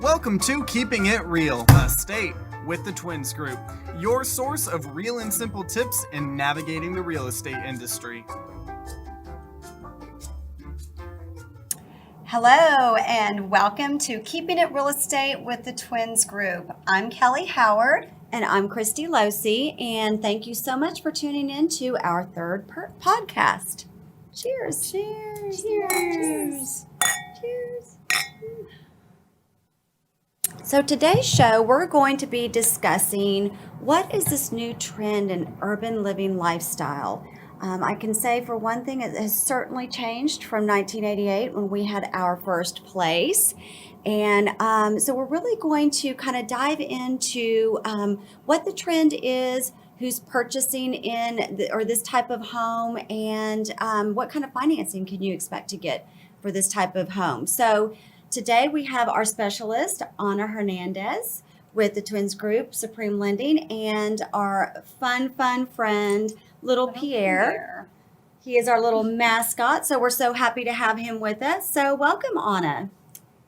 Welcome to Keeping It Real Estate with the Twins Group, your source of real and simple tips in navigating the real estate industry. Hello and welcome to Keeping It Real Estate with the Twins Group. I'm Kelly Howard. And I'm Christy Losey, and thank you so much for tuning in to our third podcast. Cheers. Cheers. Cheers. Cheers. So today's show, we're going to be discussing what is this new trend in urban living lifestyle. I can say for one thing, it has certainly changed from 1988 when we had our first place. And so we're really going to kind of dive into what the trend is, who's purchasing or this type of home, and what kind of financing can you expect to get for this type of home. So today we have our specialist, Ana Hernandez, with the Twins Group, Supreme Lending, and our fun friend, Little Pierre. He is our little mascot, so we're so happy to have him with us. So welcome, Ana.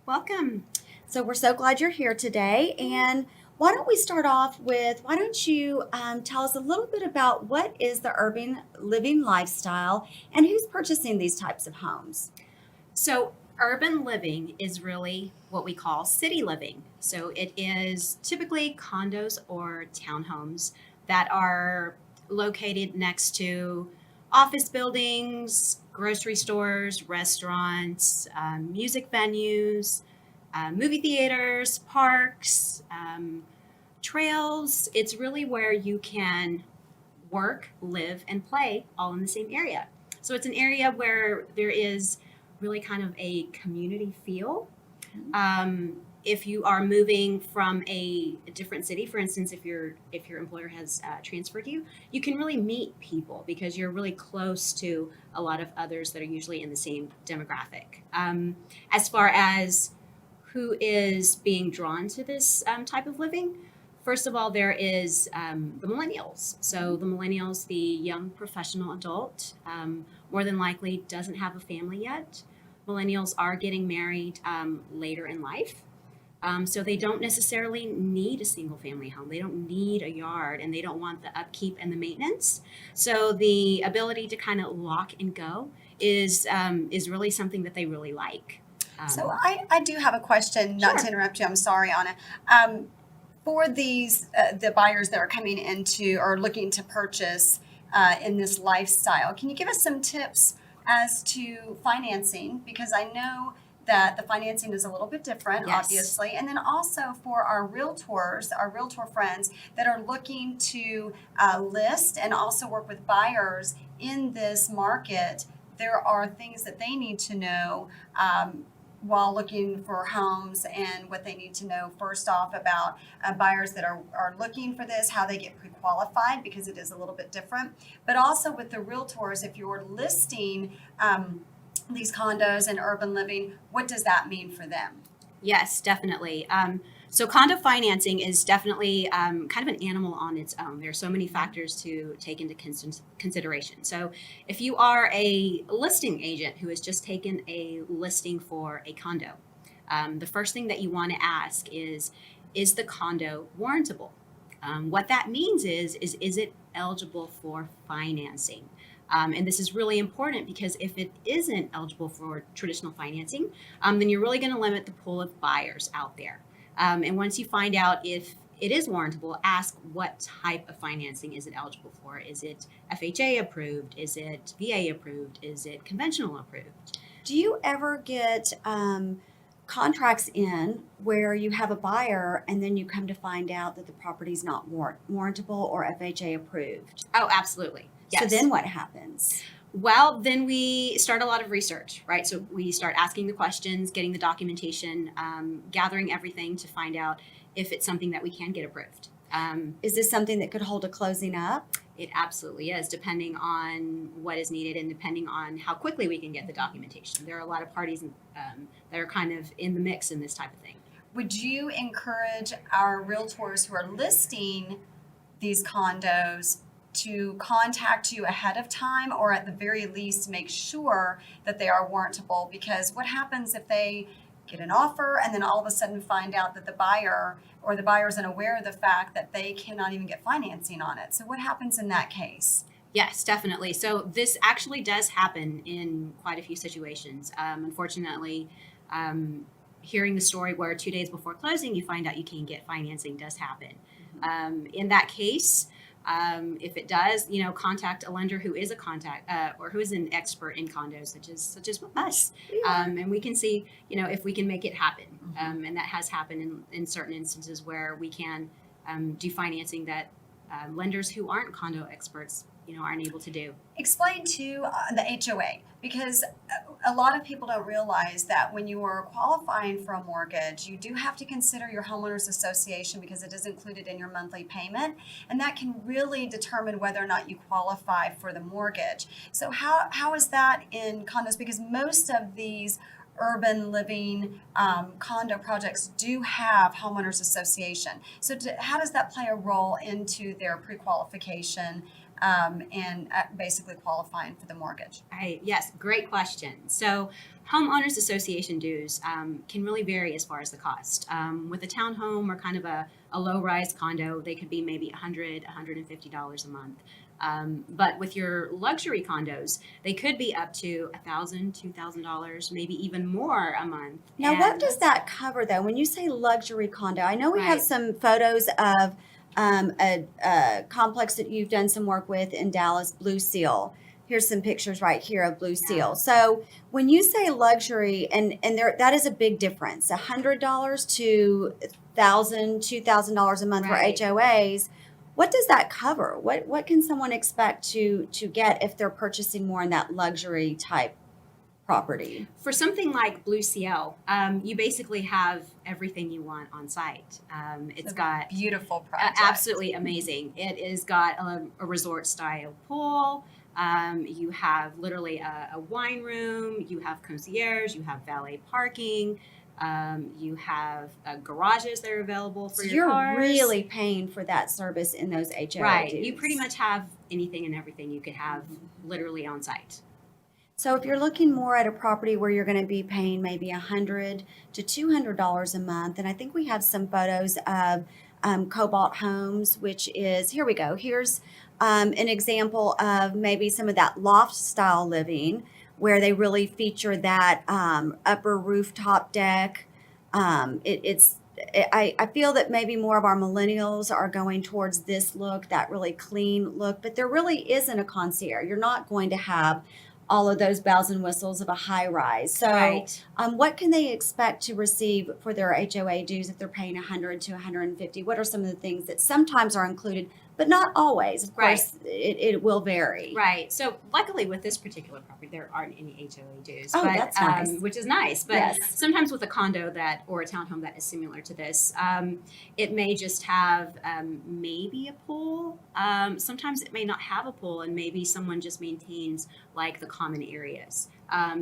Welcome. So we're so glad you're here today. And why don't we start off with, why don't you tell us a little bit about what is the urban living lifestyle and who's purchasing these types of homes? So urban living is really what we call city living. So it is typically condos or townhomes that are located next to office buildings, grocery stores, restaurants, music venues, movie theaters, parks, trails. It's really where you can work, live, and play all in the same area. So it's an area where there is really kind of a community feel. If you are moving from a different city, for instance, if your employer has transferred you, you can really meet people because you're really close to a lot of others that are usually in the same demographic. As far as who is being drawn to this type of living, first of all, there is the millennials. So the millennials, the young professional adult, more than likely doesn't have a family yet. Millennials are getting married later in life. So they don't necessarily need a single family home. They don't need a yard, and they don't want the upkeep and the maintenance. So the ability to kind of lock and go is really something that they really like. So I do have a question, not to interrupt you. I'm sorry, Ana. For these, the buyers that are coming into or looking to purchase in this lifestyle, can you give us some tips as to financing? Because I know that the financing is a little bit different, Yes. obviously. And then also for our realtors, our realtor friends that are looking to list and also work with buyers in this market, there are things that they need to know while looking for homes, and what they need to know first off about buyers that are looking for this, how they get pre-qualified, because it is a little bit different. But also with the realtors, if you're listing these condos and urban living, what does that mean for them? Yes, definitely. So condo financing is definitely kind of an animal on its own. There are so many factors to take into consideration. So if you are a listing agent who has just taken a listing for a condo, the first thing that you want to ask is the condo warrantable? What that means is it eligible for financing? And this is really important because if it isn't eligible for traditional financing, then you're really going to limit the pool of buyers out there. And once you find out if it is warrantable, ask what type of financing is it eligible for? Is it FHA approved? Is it VA approved? Is it conventional approved? Do you ever get contracts in where you have a buyer and then you come to find out that the property's not warrantable or FHA approved? Oh, absolutely. Yes. So then what happens? Well, then we start a lot of research, right? So we start asking the questions, getting the documentation, gathering everything to find out if it's something that we can get approved. Is this something that could hold a closing up? It absolutely is, depending on what is needed and depending on how quickly we can get the documentation. There are a lot of parties that are kind of in the mix in this type of thing. Would you encourage our realtors who are listing these condos to contact you ahead of time, or at the very least make sure that they are warrantable? Because what happens if they get an offer, and then all of a sudden find out that the buyer or the buyer is unaware of the fact that they cannot even get financing on it. So what happens in that case? Yes, definitely. So this actually does happen in quite a few situations. Unfortunately, hearing the story where 2 days before closing you find out you can't get financing does happen. In that case, if it does, contact a lender who is a contact or who is an expert in condos, such as us, and we can see, if we can make it happen. And that has happened in certain instances where we can do financing that lenders who aren't condo experts, aren't able to do. Explain to the HOA, because a lot of people don't realize that when you are qualifying for a mortgage, you do have to consider your homeowners association because it is included in your monthly payment, and that can really determine whether or not you qualify for the mortgage. So how is that in condos? Because most of these urban living condo projects do have homeowners association. So how does that play a role into their pre-qualification and basically qualifying for the mortgage? Yes, great question. So homeowners association dues can really vary as far as the cost. With a townhome or kind of a low-rise condo, they could be maybe $100, $150 a month. But with your luxury condos, they could be up to $1,000, $2,000, maybe even more a month. Now, what does that cover, though? When you say luxury condo, I know we have Right. some photos of a complex that you've done some work with in Dallas, Blue Seal. Here's some pictures right here of Blue Seal. Yeah. So when you say luxury, and there that is a big difference, $100 to $1,000, $2,000 a month Right. for HOAs. What does that cover? What can someone expect to get if they're purchasing more in that luxury type property? For something like Blue CL, you basically have everything you want on site. It's got Beautiful project. absolutely amazing. It has got a resort style pool. You have literally a wine room. You have concierge. You have valet parking. You have garages that are available for So your you're cars. really paying for that service in those HOA right. dues. You pretty much have anything and everything you could have literally on site. So if you're looking more at a property where you're going to be paying maybe $100 to $200 a month, and I think we have some photos of Cobalt Homes, which is, here we go. Here's an example of maybe some of that loft style living where they really feature that upper rooftop deck. I feel that maybe more of our millennials are going towards this look, that really clean look, but there really isn't a concierge. You're not going to have all of those bells and whistles of a high rise. So Right. what can they expect to receive for their HOA dues if they're paying $100 to $150? What are some of the things that sometimes are included, but not always? Of Right. course, it will vary. Right. So luckily with this particular property, there aren't any HOA dues. Oh, but, that's nice. Which is nice. But Yes. sometimes with a condo or a townhome that is similar to this, it may just have maybe a pool. Sometimes it may not have a pool, and maybe someone just maintains like the common areas.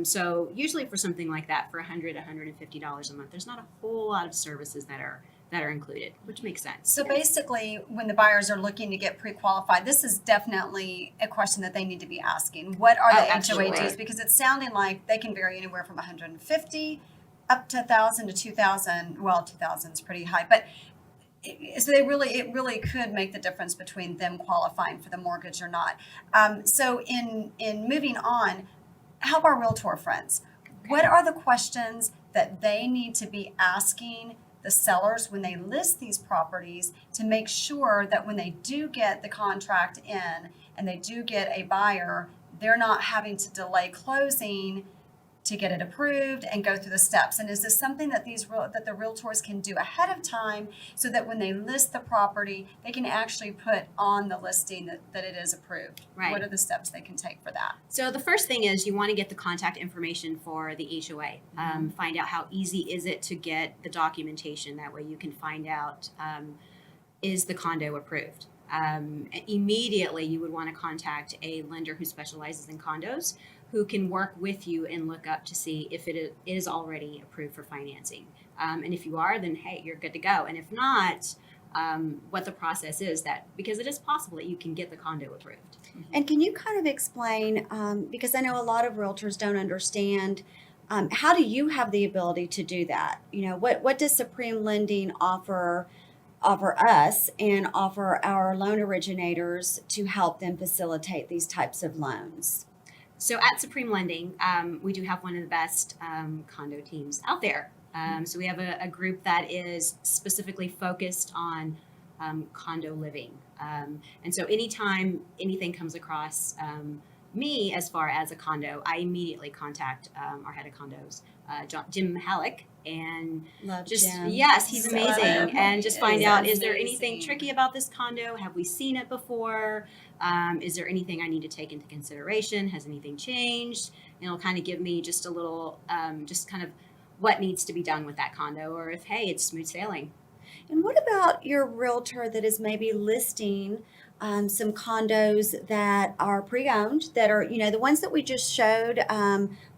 So usually for something like that, for $100, $150 a month, there's not a whole lot of services that are included, which makes sense. So basically, when the buyers are looking to get pre-qualified, this is definitely a question that they need to be asking. What are the HOA absolutely. dues? Because it's sounding like they can vary anywhere from 150 up to 1,000 to 2,000. Well, 2,000 is pretty high, but so it really could make the difference between them qualifying for the mortgage or not. So in moving on, help our realtor friends. What are the questions that they need to be asking the sellers when they list these properties to make sure that when they do get the contract in and they do get a buyer, they're not having to delay closing to get it approved and go through the steps? And is this something that that the realtors can do ahead of time so that when they list the property, they can actually put on the listing that it is approved? Right. What are the steps they can take for that? So the first thing is you want to get the contact information for the HOA. Find out how easy is it to get the documentation. That way you can find out is the condo approved. Immediately you would want to contact a lender who specializes in condos, who can work with you and look up to see if it is already approved for financing. And if you are, then hey, you're good to go. And if not, what the process is, because it is possible that you can get the condo approved. And can you kind of explain, because I know a lot of realtors don't understand How do you have the ability to do that? What does Supreme Lending offer us and offer our loan originators to help them facilitate these types of loans? So at Supreme Lending, we do have one of the best condo teams out there. So we have a group that is specifically focused on condo living. And so anytime anything comes across me as far as a condo, I immediately contact our head of condos, Jim Halleck, and Love just Jim. yes, he's So amazing, and just find He's out, is there anything amazing. tricky about this condo? Have we seen it before? Is there anything I need to take into consideration? Has anything changed? And it'll kind of give me just a little, just kind of what needs to be done with that condo, or if, hey, it's smooth sailing. And what about your realtor that is maybe listing some condos that are pre-owned, that are, the ones that we just showed,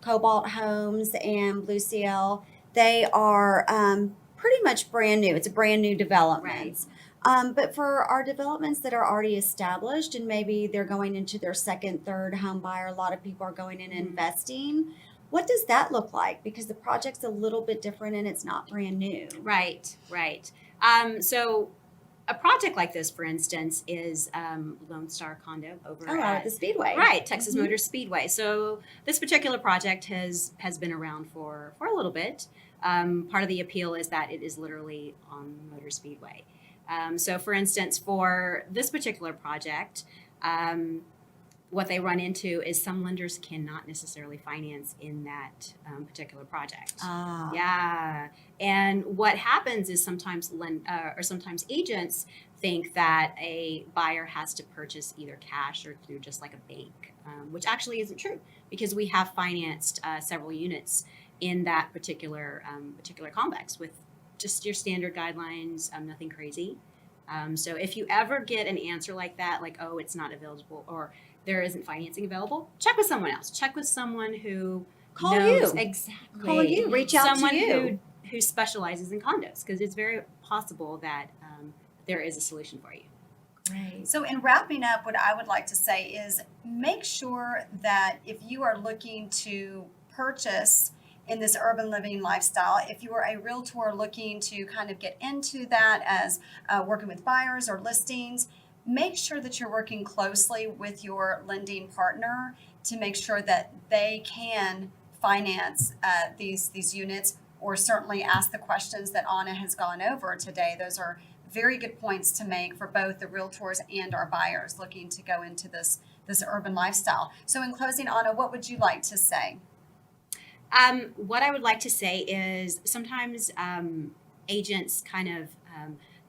Cobalt Homes and Blue Ciel, they are pretty much brand new. It's a brand new development. But for our developments that are already established and maybe they're going into their second, third home buyer, a lot of people are going in and investing. What does that look like? Because the project's a little bit different and it's not brand new. Right. So a project like this, for instance, is Lone Star Condo over Out at the Speedway. Right, Texas Motor Speedway. So this particular project has been around for a little bit. Part of the appeal is that it is literally on Motor Speedway. So for instance, for this particular project, what they run into is some lenders cannot necessarily finance in that particular project. Yeah, and what happens is sometimes sometimes agents think that a buyer has to purchase either cash or through just like a bank, which actually isn't true, because we have financed several units in that particular complex with just your standard guidelines, nothing crazy. So if you ever get an answer like that, like, oh, it's not available, or there isn't financing available, check with someone else. Check with someone who Call knows you. exactly. Call you. Reach out someone to you. who specializes in condos, because it's very possible that there is a solution for you. Great. So in wrapping up, what I would like to say is make sure that if you are looking to purchase in this urban living lifestyle, if you are a realtor looking to kind of get into that as working with buyers or listings, make sure that you're working closely with your lending partner to make sure that they can finance these units, or certainly ask the questions that Ana has gone over today. Those are very good points to make for both the realtors and our buyers looking to go into this urban lifestyle. So in closing, Ana, what would you like to say? What I would like to say is sometimes agents kind of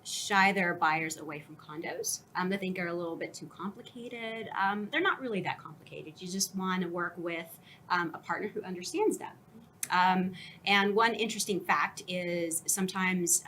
shy their buyers away from condos. They think are a little bit too complicated. They're not really that complicated. You just want to work with a partner who understands them. And one interesting fact is sometimes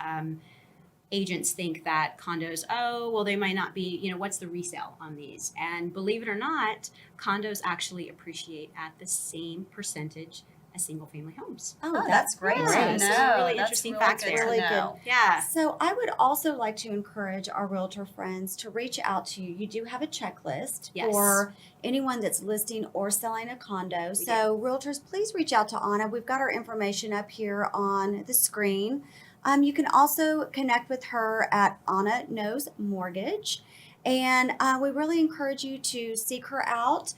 agents think that condos, oh, well, they might not be, what's the resale on these? And believe it or not, condos actually appreciate at the same percentage as single family homes. Oh, that's great to great. know. So really That's interesting really fact good there. to Really know. Yeah. So I would also like to encourage our realtor friends to reach out to you. You do have a checklist Yes. for anyone that's listing or selling a condo. We So realtors, please reach out to Ana. We've got our information up here on the screen. You can also connect with her at Ana Knows Mortgage. And we really encourage you to seek her out.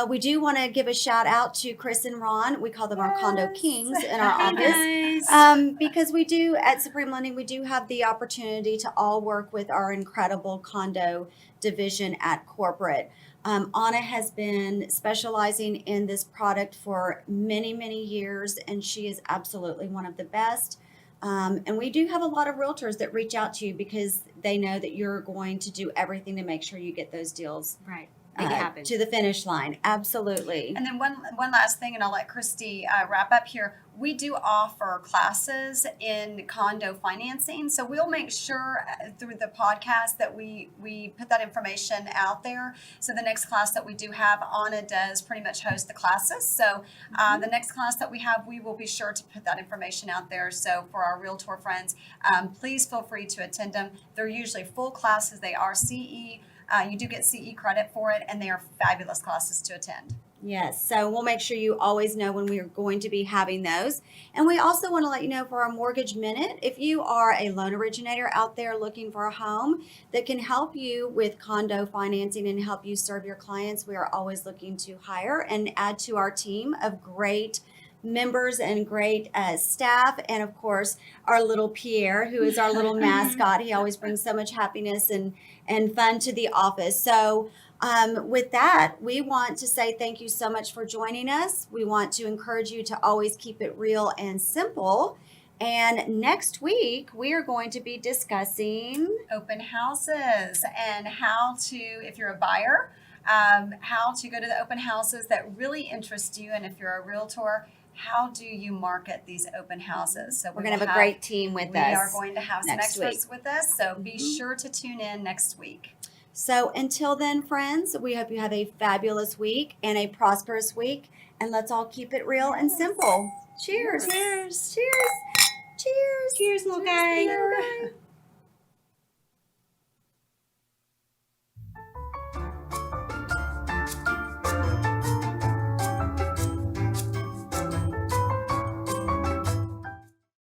We do want to give a shout out to Chris and Ron. We call them our Condo Yes. Kings in our Hey, office. guys. Because we do at Supreme Lending, we do have the opportunity to all work with our incredible condo division at corporate. Ana has been specializing in this product for many, many years, and she is absolutely one of the best. And we do have a lot of realtors that reach out to you because they know that you're going to do everything to make sure you get those deals Right. Make it happen. to the finish line. Absolutely. And then one last thing, and I'll let Christy wrap up here. We do offer classes in condo financing, so we'll make sure through the podcast that we put that information out there. So the next class that we do have, Ana does pretty much host the classes. So the next class that we have, we will be sure to put that information out there. So for our realtor friends, please feel free to attend them. They're usually full classes. They are CE. You do get CE credit for it, and they are fabulous classes to attend. Yes, so we'll make sure you always know when we are going to be having those. And we also want to let you know for our Mortgage Minute, if you are a loan originator out there looking for a home that can help you with condo financing and help you serve your clients, we are always looking to hire and add to our team of great members and great staff. And of course, our little Pierre, who is our little mascot. He always brings so much happiness and fun to the office. So with that, we want to say thank you so much for joining us. We want to encourage you to always keep it real and simple. And next week, we are going to be discussing Open houses and how to, if you're a buyer, how to go to the open houses that really interest you. And if you're a realtor, how do you market these open houses? So we're going to have a great team with us. We are going to have some next experts with us. So be sure to tune in next week. So until then, friends, we hope you have a fabulous week and a prosperous week. And let's all keep it real and simple. Cheers. Cheers. Cheers. Cheers. Cheers, little guy. Cheers, little guy.